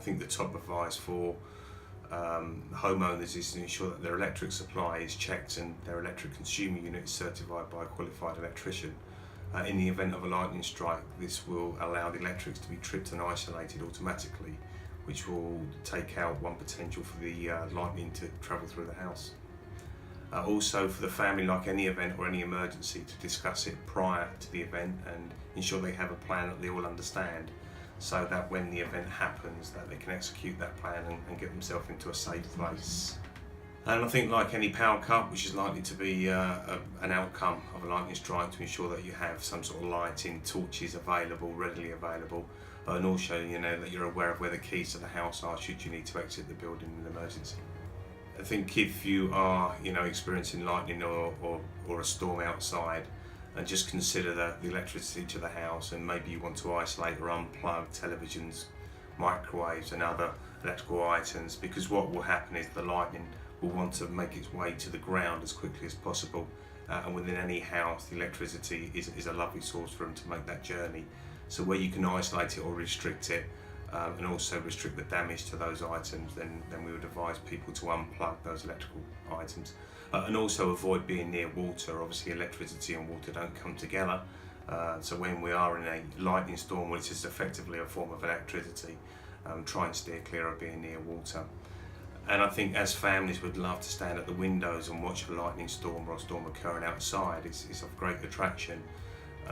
think the top advice for homeowners is to ensure that their electric supply is checked and their electric consumer unit is certified by a qualified electrician. In the event of a lightning strike, this will allow the electrics to be tripped and isolated automatically, which will take out one potential for the lightning to travel through the house. Also, for the family, like any event or any emergency, to discuss it prior to the event and ensure they have a plan that they all understand, so that when the event happens, that they can execute that plan and get themselves into a safe place. And I think, like any power cut, which is likely to be an outcome of a lightning strike, to ensure that you have some sort of lighting, torches available, readily available, and also that you're aware of where the keys to the house are should you need to exit the building in an emergency. I think if you are experiencing lightning or a storm outside, and just consider the electricity to the house, and maybe you want to isolate or unplug televisions, microwaves and other electrical items, because what will happen is the lightning will want to make its way to the ground as quickly as possible, and within any house the electricity is a lovely source for them to make that journey. So where you can isolate it or restrict it, and also restrict the damage to those items, then we would advise people to unplug those electrical items. And also avoid being near water. Obviously electricity and water don't come together, so when we are in a lightning storm, which is effectively a form of electricity, try and steer clear of being near water. And I think as families would love to stand at the windows and watch a lightning storm or a storm occurring outside. It's of great attraction.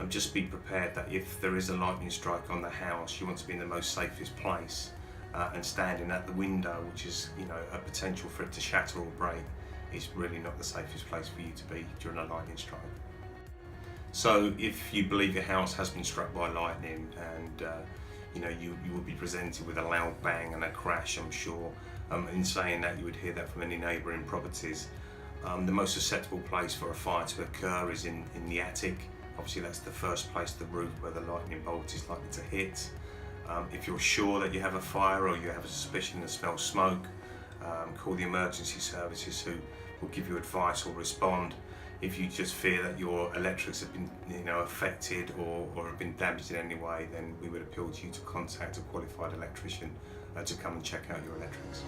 Just be prepared that if there is a lightning strike on the house, you want to be in the most safest place, and standing at the window, which is a potential for it to shatter or break, is really not the safest place for you to be during a lightning strike. So if you believe your house has been struck by lightning, and you will be presented with a loud bang and a crash, I'm sure. In saying that, you would hear that from any neighbouring properties. The most susceptible place for a fire to occur is in the attic. Obviously that's the first place, the roof, where the lightning bolt is likely to hit. If you're sure that you have a fire or you have a suspicion and smell smoke, call the emergency services, who will give you advice or respond. If you just fear that your electrics have been affected or have been damaged in any way, then we would appeal to you to contact a qualified electrician to come and check out your electrics.